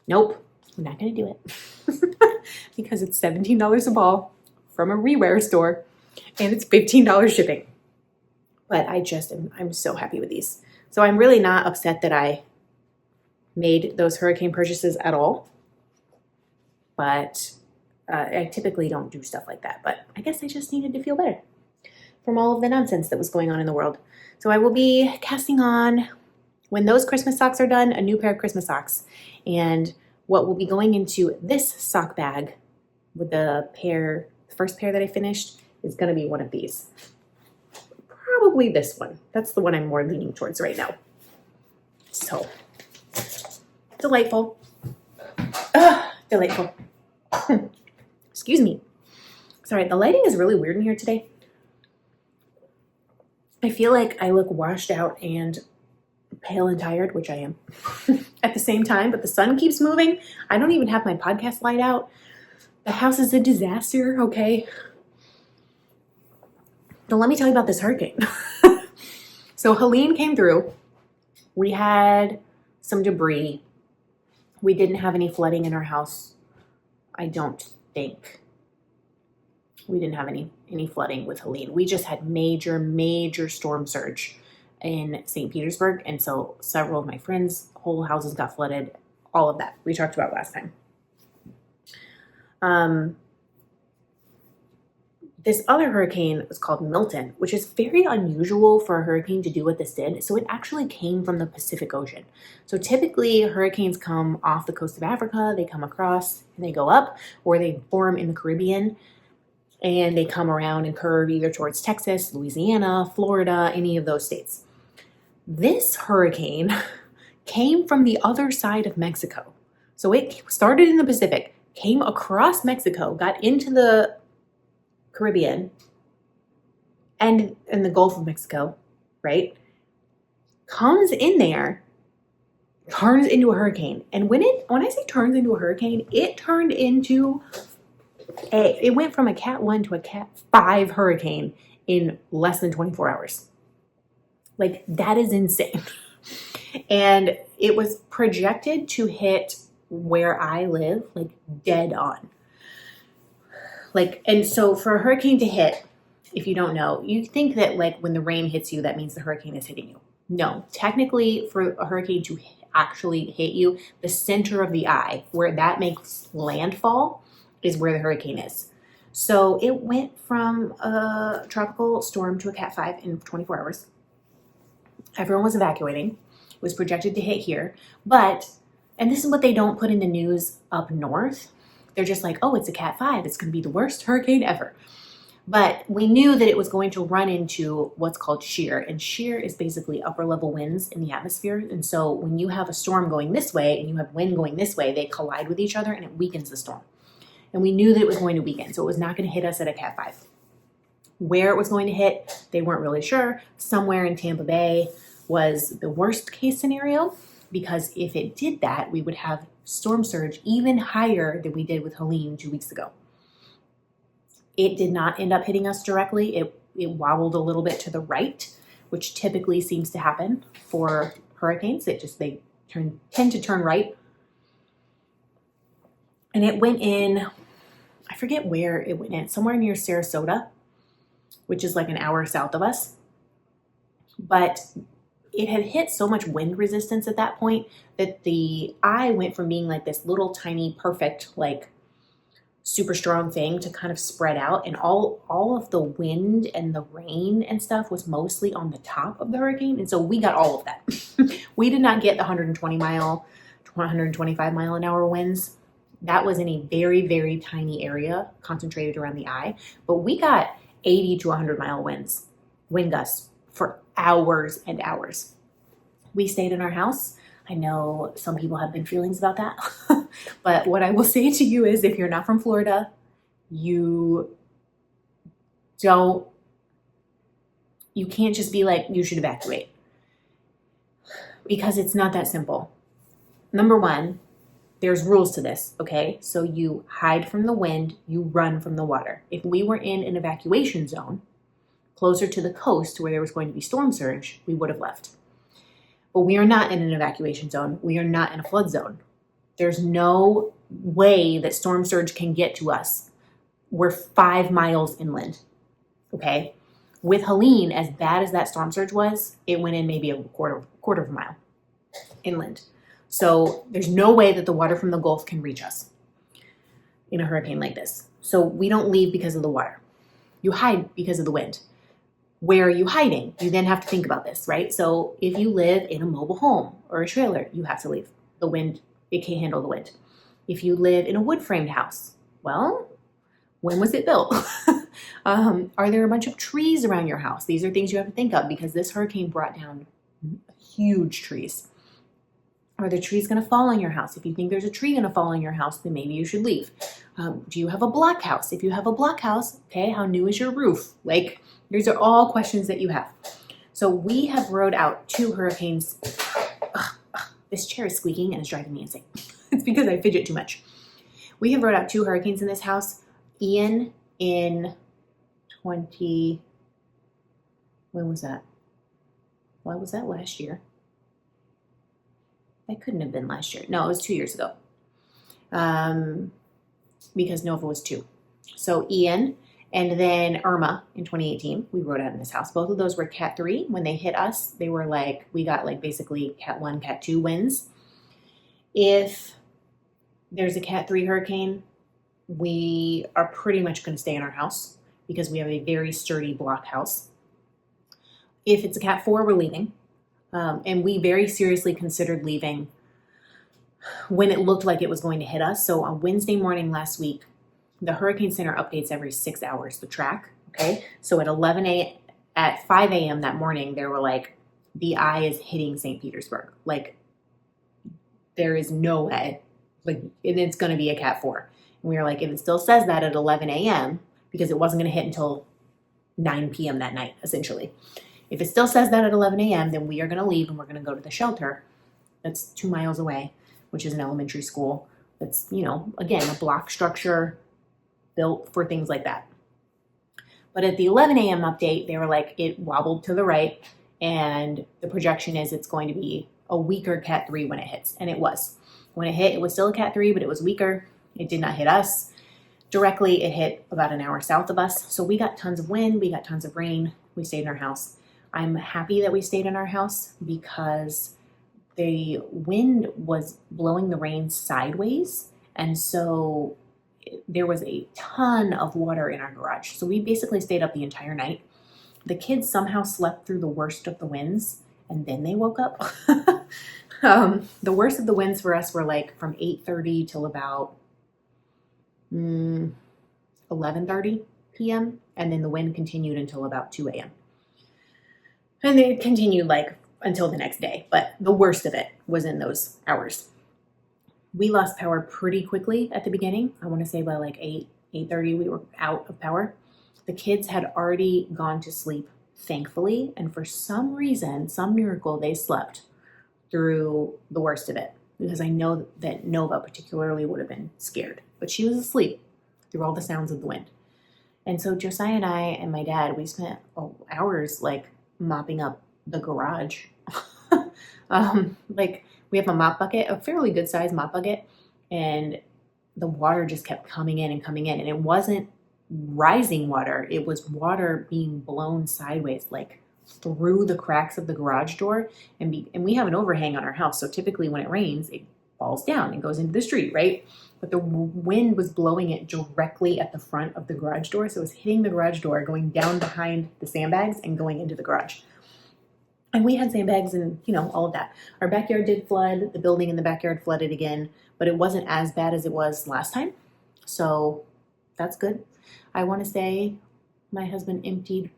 A: Nope, I'm not gonna do it because it's $17 a ball from a rewear store and it's $15 shipping. But I'm so happy with these. So I'm really not upset that I made those hurricane purchases at all. But I typically don't do stuff like that. But I guess I just needed to feel better from all of the nonsense that was going on in the world. So I will be casting on, when those Christmas socks are done, a new pair of Christmas socks. And what will be going into this sock bag with the first pair that I finished is going to be one of these. Probably this one. That's the one I'm more leaning towards right now. So, delightful. Delightful. Excuse me. Sorry, the lighting is really weird in here today. I feel like I look washed out and pale and tired, which I am at the same time, but the sun keeps moving. I don't even have my podcast light out. The house is a disaster, okay? So let me tell you about this hurricane. So Helene came through. We had some debris. We didn't have any flooding in our house. I don't think. We didn't have any flooding with Helene. We just had major storm surge in St. Petersburg. And so several of my friends' whole houses got flooded. All of that we talked about last time. This other hurricane was called Milton, which is very unusual for a hurricane to do what this did. So it actually came from the Pacific Ocean. So typically hurricanes come off the coast of Africa, they come across and they go up, or they form in the Caribbean and they come around and curve either towards Texas, Louisiana, Florida, any of those states. This hurricane came from the other side of Mexico. So it started in the Pacific, came across Mexico, got into the Caribbean and in the Gulf of Mexico, right? Comes in there, turns into a hurricane. And when I say turns into a hurricane, it turned into it went from a Cat 1 to a Cat 5 hurricane in less than 24 hours. Like, that is insane. And it was projected to hit where I live, like, dead on. Like, and so for a hurricane to hit, if you don't know, you think that like when the rain hits you, that means the hurricane is hitting you. No, technically for a hurricane to actually hit you, the center of the eye, where that makes landfall, is where the hurricane is. So it went from a tropical storm to a Cat 5 in 24 hours. Everyone was evacuating. It was projected to hit here. But, and this is what they don't put in the news up north. They're just like, oh, it's a Cat 5. It's going to be the worst hurricane ever. But we knew that it was going to run into what's called shear. And shear is basically upper level winds in the atmosphere. And so when you have a storm going this way and you have wind going this way, they collide with each other and it weakens the storm. And we knew that it was going to weaken. So it was not going to hit us at a Cat 5. Where it was going to hit, they weren't really sure. Somewhere in Tampa Bay was the worst case scenario, because if it did that, we would have storm surge even higher than we did with Helene 2 weeks ago. It did not end up hitting us directly. It wobbled a little bit to the right, which typically seems to happen for hurricanes. They tend to turn right. And it went in, I forget where it went in, somewhere near Sarasota, which is like an hour south of us. But it had hit so much wind resistance at that point that the eye went from being like this little tiny perfect, like super strong thing to kind of spread out. And all of the wind and the rain and stuff was mostly on the top of the hurricane. And so we got all of that. We did not get the 120 mile, 125 mile an hour winds. That was in a very, very tiny area concentrated around the eye. But we got 80 to 100 mile wind gusts for hours and hours. We stayed in our house. I know some people have big feelings about that. But what I will say to you is if you're not from Florida, you can't just be like, you should evacuate. Because it's not that simple. Number one, there's rules to this, okay? So you hide from the wind, you run from the water. If we were in an evacuation zone, closer to the coast where there was going to be storm surge, we would have left. But we are not in an evacuation zone. We are not in a flood zone. There's no way that storm surge can get to us. We're 5 miles inland, okay? With Helene, as bad as that storm surge was, it went in maybe a quarter of a mile inland. So there's no way that the water from the Gulf can reach us in a hurricane like this. So we don't leave because of the water. You hide because of the wind. Where are you hiding? You then have to think about this, right? So if you live in a mobile home or a trailer, you have to leave. The wind, it can't handle the wind. If you live in a wood framed house, well, when was it built? Are there a bunch of trees around your house? These are things you have to think of because this hurricane brought down huge trees. Are the trees going to fall on your house? If you think there's a tree going to fall on your house, then maybe you should leave. Do you have a block house? If you have a block house, okay, how new is your roof? Like, these are all questions that you have. So we have rode out 2 hurricanes. This chair is squeaking and it's driving me insane. It's because I fidget too much. We have rode out 2 hurricanes in this house. Ian in when was that? Why was that last year? That couldn't have been last year. No, it was 2 years ago. Because Nova was 2. So Ian and then Irma in 2018, we rode out in this house. Both of those were Cat 3. When they hit us, they were like, we got like basically Cat 1, Cat 2 winds. If there's a Cat 3 hurricane, we are pretty much going to stay in our house because we have a very sturdy block house. If it's a Cat 4, we're leaving. And we very seriously considered leaving when it looked like it was going to hit us. So on Wednesday morning last week, the Hurricane Center updates every 6 hours, the track, okay? So at 5 a.m. that morning, they were like, the eye is hitting St. Petersburg. Like, there is no way. Like, it's going to be a Cat 4. And we were like, if it still says that at 11 a.m., because it wasn't going to hit until 9 p.m. that night, essentially. If it still says that at 11 a.m., then we are going to leave and we're going to go to the shelter that's 2 miles away, which is an elementary school that's, again, a block structure built for things like that. But at the 11 a.m. update, they were like, it wobbled to the right, and the projection is it's going to be a weaker Cat 3 when it hits. And it was. When it hit, it was still a Cat 3, but it was weaker. It did not hit us directly. It hit about an hour south of us. So we got tons of wind. We got tons of rain. We stayed in our house. I'm happy that we stayed in our house because the wind was blowing the rain sideways. And so there was a ton of water in our garage. So we basically stayed up the entire night. The kids somehow slept through the worst of the winds and then they woke up. The worst of the winds for us were like from 8:30 till about 11:30 p.m. And then the wind continued until about 2 a.m. And it continued like until the next day. But the worst of it was in those hours. We lost power pretty quickly at the beginning. I want to say by like 8:30 we were out of power. The kids had already gone to sleep, thankfully. And for some reason, some miracle, they slept through the worst of it. Because I know that Nova particularly would have been scared. But she was asleep through all the sounds of the wind. And so Josiah and I and my dad, we spent hours like mopping up the garage. Like we have a mop bucket, a fairly good sized mop bucket, and the water just kept coming in. And it wasn't rising water. It was water being blown sideways, like through the cracks of the garage door. And we have an overhang on our house. So typically when it rains, it falls down and goes into the street, right? But the wind was blowing it directly at the front of the garage door. So it was hitting the garage door, going down behind the sandbags and going into the garage. And we had sandbags and, all of that. Our backyard did flood. The building in the backyard flooded again, but it wasn't as bad as it was last time. So that's good. I want to say my husband emptied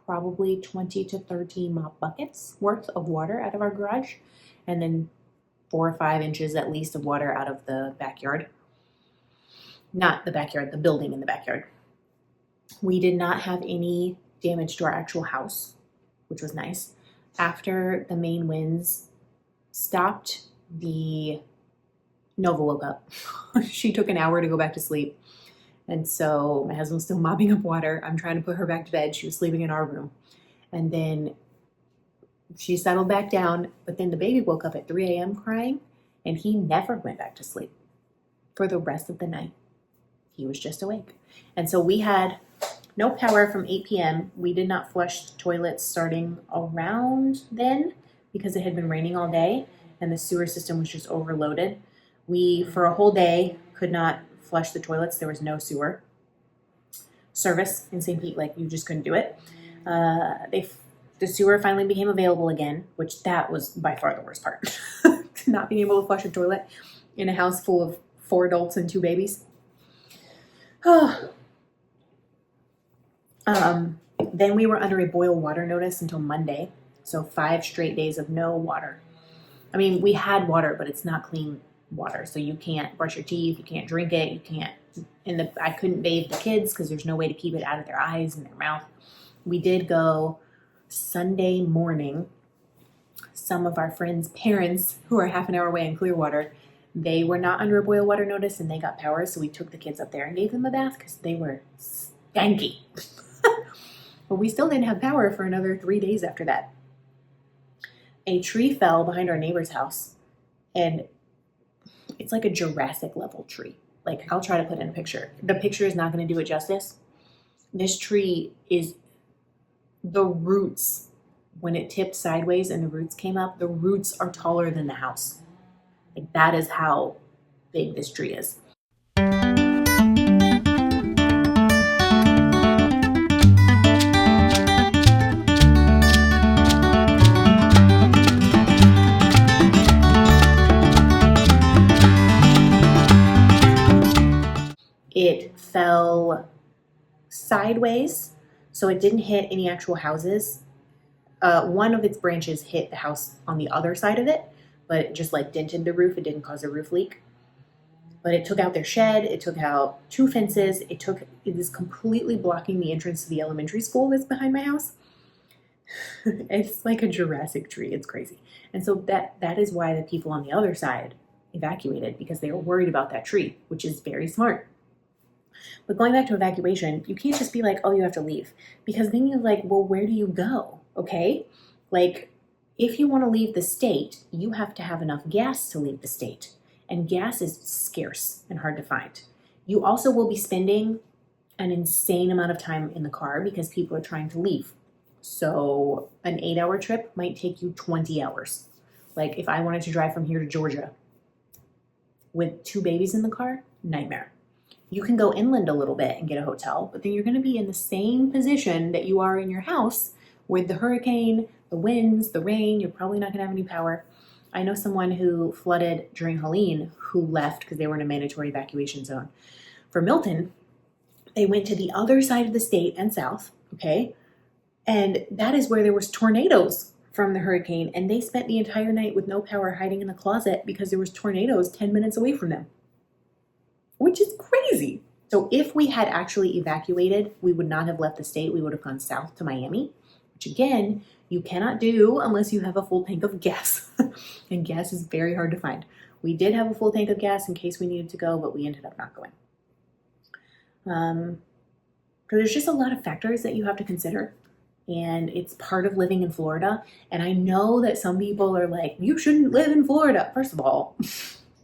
A: probably 20 to 30 mop buckets worth of water out of our garage. And then 4 or 5 inches at least of water out of the backyard. Not the backyard, the building in the backyard. We did not have any damage to our actual house, which was nice. After the main winds stopped, Nova woke up. She took an hour to go back to sleep. And so my husband's still mopping up water. I'm trying to put her back to bed. She was sleeping in our room. And then she settled back down, but then the baby woke up at 3 a.m. crying, and he never went back to sleep for the rest of the night. He was just awake. And so we had no power from 8 p.m. We did not flush toilets starting around then because it had been raining all day and the sewer system was just overloaded. We, for a whole day, could not flush the toilets. There was no sewer service in St. Pete. Like, you just couldn't do it. The sewer finally became available again, which that was by far the worst part. Not being able to flush a toilet in a house full of 4 adults and 2 babies. Then we were under a boil water notice until Monday. So 5 straight days of no water. I mean, we had water, but it's not clean water. So you can't brush your teeth, you can't drink it, you can't, I couldn't bathe the kids because there's no way to keep it out of their eyes and their mouth. We did go Sunday morning. Some of our friends' parents, who are half an hour away in Clearwater, they were not under a boil water notice and they got power. So we took the kids up there and gave them a bath because they were stanky. But we still didn't have power for another 3 days after that. A tree fell behind our neighbor's house, and it's like a Jurassic level tree. Like, I'll try to put in a picture. The picture is not going to do it justice. This tree is, the roots, when it tipped sideways and the roots came up, the roots are taller than the house. Like, that is how big this tree is. It fell sideways, so it didn't hit any actual houses. One of its branches hit the house on the other side of it, but it just like dented the roof. It didn't cause a roof leak. But it took out their shed. It took out 2 fences. It is completely blocking the entrance to the elementary school that's behind my house. It's like a Jurassic tree. It's crazy. And so that is why the people on the other side evacuated, because they were worried about that tree, which is very smart. But going back to evacuation, you can't just be like, oh, you have to leave. Because then you're like, well, where do you go? Okay? Like, if you want to leave the state, you have to have enough gas to leave the state. And gas is scarce and hard to find. You also will be spending an insane amount of time in the car because people are trying to leave. So an 8-hour trip might take you 20 hours. Like, if I wanted to drive from here to Georgia with 2 babies in the car, nightmare. You can go inland a little bit and get a hotel, but then you're going to be in the same position that you are in your house with the hurricane, the winds, the rain. You're probably not going to have any power. I know someone who flooded during Helene who left because they were in a mandatory evacuation zone. For Milton, they went to the other side of the state and south, okay? And that is where there was tornadoes from the hurricane, and they spent the entire night with no power hiding in a closet because there was tornadoes 10 minutes away from them. Which is crazy. So if we had actually evacuated, we would not have left the state. We would have gone south to Miami, which again, you cannot do unless you have a full tank of gas. And gas is very hard to find. We did have a full tank of gas in case we needed to go, but we ended up not going. So there's just a lot of factors that you have to consider. And it's part of living in Florida. And I know that some people are like, you shouldn't live in Florida. First of all,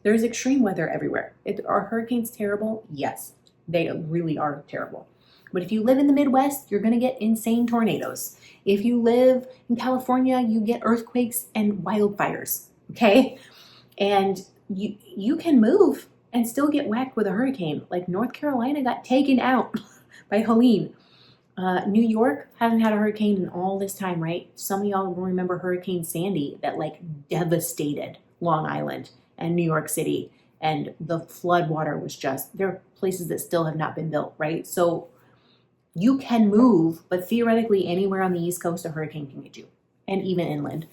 A: there's extreme weather everywhere. Are hurricanes terrible? Yes, they really are terrible. But if you live in the Midwest, you're going to get insane tornadoes. If you live in California, you get earthquakes and wildfires, okay? And you can move and still get whacked with a hurricane. Like North Carolina got taken out by Helene. New York hasn't had a hurricane in all this time, right? Some of y'all will remember Hurricane Sandy that like devastated Long Island and New York City, and the flood water was just, there are places that still have not been built, right? So you can move, but theoretically anywhere on the East Coast, a hurricane can get you, and even inland.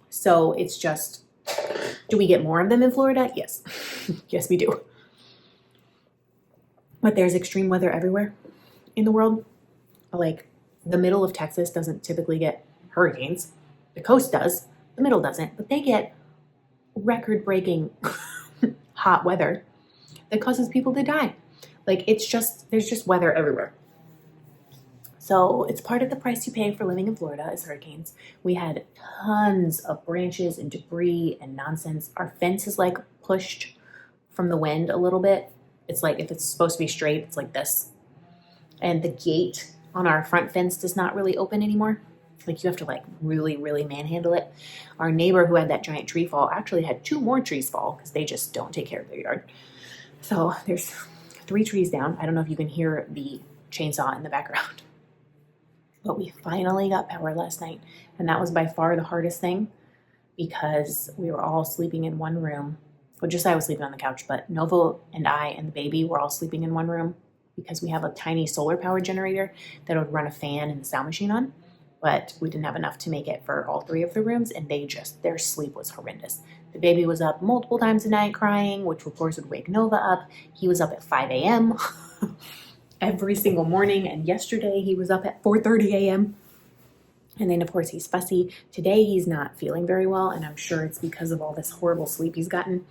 A: So it's just, Do we get more of them in Florida? Yes. Yes, we do. But there's extreme weather everywhere in the world. Like the middle of Texas doesn't typically get hurricanes. The coast does. The middle doesn't. But they get record-breaking hot weather that causes people to die. Like there's just weather everywhere. So it's part of the price you pay for living in Florida is hurricanes. We had tons of branches and debris and nonsense. Our fence is like pushed from the wind a little bit. It's like if it's supposed to be straight, it's like this. And the gate on our front fence does not really open anymore. Like you have to like really, really manhandle it. Our neighbor who had that giant tree fall actually had 2 more trees fall because they just don't take care of their yard. So there's 3 trees down. I don't know if you can hear the chainsaw in the background. But we finally got power last night. And that was by far the hardest thing because we were all sleeping in one room. Well, just I was sleeping on the couch, but Nova and I and the baby were all sleeping in one room because we have a tiny solar power generator that would run a fan and the sound machine on. But we didn't have enough to make it for all 3 of the rooms, and their sleep was horrendous. The baby was up multiple times a night crying, which of course would wake Nova up. He was up at 5 a.m. every single morning, and yesterday he was up at 4:30 a.m. And then of course he's fussy. Today he's not feeling very well, and I'm sure it's because of all this horrible sleep he's gotten.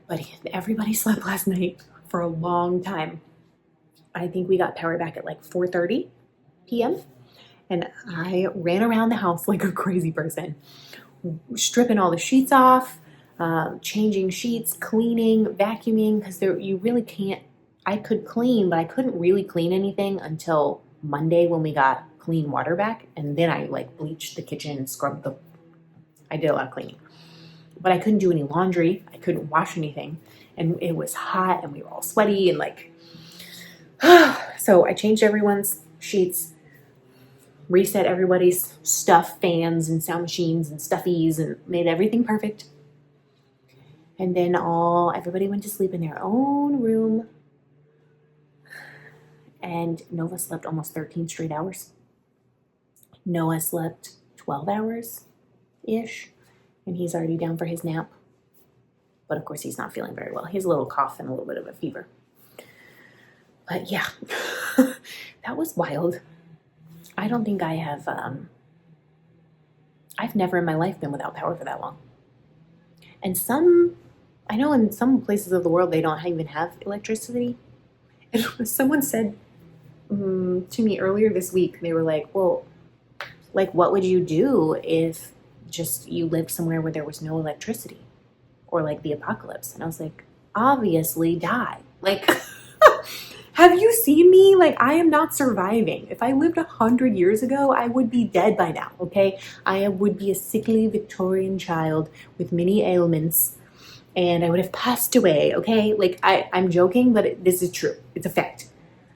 A: But everybody slept last night for a long time. I think we got power back at like 4:30 p.m. And I ran around the house like a crazy person, stripping all the sheets off, changing sheets, cleaning, vacuuming, because you really can't. I could clean, but I couldn't really clean anything until Monday when we got clean water back. And then I like bleached the kitchen, I did a lot of cleaning. But I couldn't do any laundry. I couldn't wash anything. And it was hot and we were all sweaty and like, so I changed everyone's sheets, reset everybody's stuff, fans and sound machines and stuffies, and made everything perfect. And then everybody went to sleep in their own room. And Nova slept almost 13 straight hours. Noah slept 12 hours-ish, and he's already down for his nap. But of course, he's not feeling very well. He has a little cough and a little bit of a fever. But yeah, that was wild. I don't think I have, I've never in my life been without power for that long. And I know in some places of the world, they don't even have electricity. And someone said to me earlier this week, they were like, well, like, what would you do if just you lived somewhere where there was no electricity or like the apocalypse? And I was like, obviously die. Like, have you seen me? Like, I am not surviving. If I lived 100 years ago, I would be dead by now, okay? I would be a sickly Victorian child with many ailments, and I would have passed away, okay? Like, I'm joking, but this is true. It's a fact.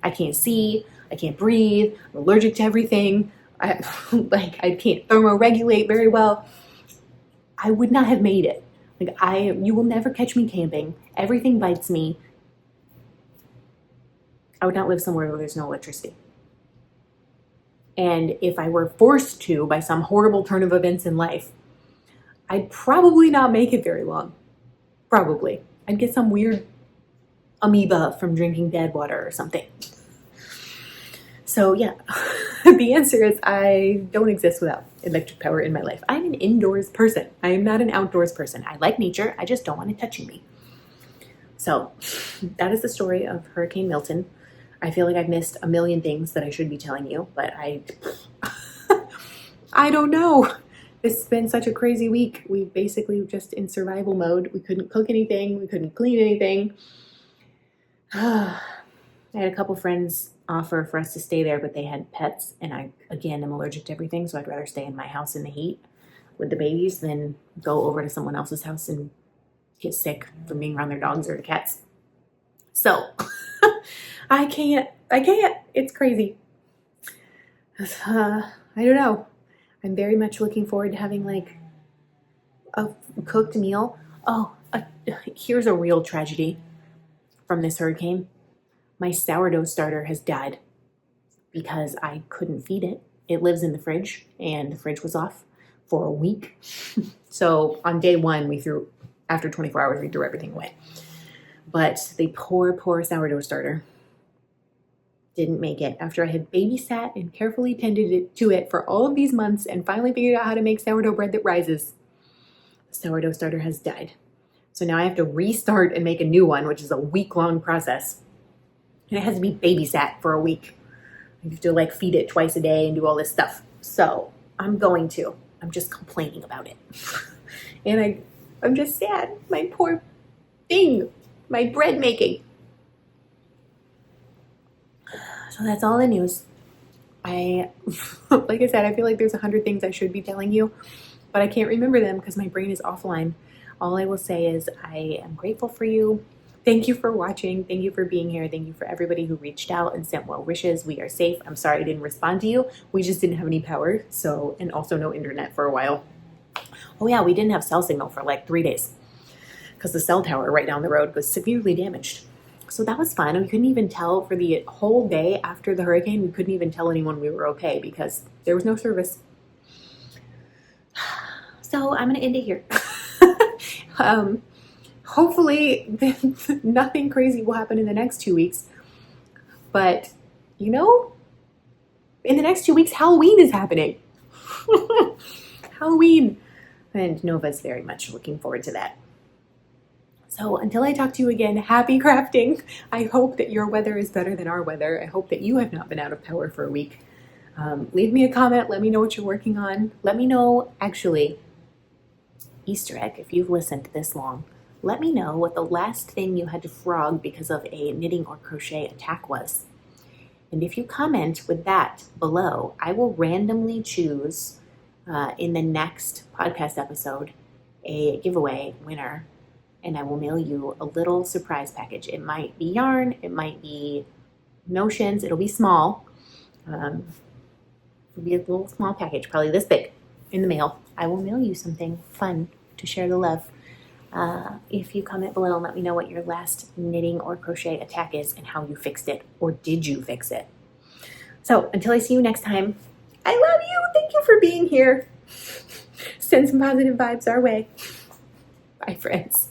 A: I can't see. I can't breathe. I'm allergic to everything. I can't thermoregulate very well. I would not have made it. Like, you will never catch me camping. Everything bites me. I would not live somewhere where there's no electricity. And if I were forced to by some horrible turn of events in life, I'd probably not make it very long. Probably. I'd get some weird amoeba from drinking dead water or something. So yeah, the answer is I don't exist without electric power in my life. I'm an indoors person. I am not an outdoors person. I like nature. I just don't want it touching me. So that is the story of Hurricane Milton. I feel like I've missed a million things that I should be telling you, but I don't know. This has been such a crazy week. We basically were just in survival mode. We couldn't cook anything. We couldn't clean anything. I had a couple friends offer for us to stay there, but they had pets, and I, again, am allergic to everything, so I'd rather stay in my house in the heat with the babies than go over to someone else's house and get sick from being around their dogs or the cats. So I can't. It's crazy. I don't know. I'm very much looking forward to having like a cooked meal. Here's a real tragedy from this hurricane. My sourdough starter has died because I couldn't feed it. It lives in the fridge, and the fridge was off for a week. So on day one, after 24 hours, we threw everything away. But the poor sourdough starter didn't make it. After I had babysat and carefully tended to it for all of these months and finally figured out how to make sourdough bread that rises, the sourdough starter has died. So now I have to restart and make a new one, which is a week-long process. And it has to be babysat for a week. You have to like feed it twice a day and do all this stuff. So I'm just complaining about it. And I'm just sad. My poor thing, my bread making. So that's all the news. Like I said, I feel like there's 100 things I should be telling you, but I can't remember them because my brain is offline. All I will say is I am grateful for you. Thank you for watching. Thank you for being here. Thank you for everybody who reached out and sent well wishes. We are safe. I'm sorry I didn't respond to you. We just didn't have any power. And also no internet for a while. Oh yeah, we didn't have cell signal for like 3 days because the cell tower right down the road was severely damaged. So that was fun. We couldn't even tell for the whole day after the hurricane. We couldn't even tell anyone we were okay because there was no service. So I'm going to end it here. Hopefully nothing crazy will happen in the next 2 weeks. But, in the next 2 weeks, Halloween is happening. Halloween. And Nova's very much looking forward to that. So until I talk to you again, happy crafting. I hope that your weather is better than our weather. I hope that you have not been out of power for a week. Leave me a comment. Let me know what you're working on. Let me know, actually, Easter egg, if you've listened this long, let me know what the last thing you had to frog because of a knitting or crochet attack was. And if you comment with that below, I will randomly choose in the next podcast episode a giveaway winner. And I will mail you a little surprise package. It might be yarn, it might be notions, it'll be small. It'll be a little small package, probably this big, in the mail. I will mail you something fun to share the love. If you comment below and let me know what your last knitting or crochet attack is and how you fixed it, or did you fix it? So until I see you next time, I love you. Thank you for being here. Send some positive vibes our way. Bye, friends.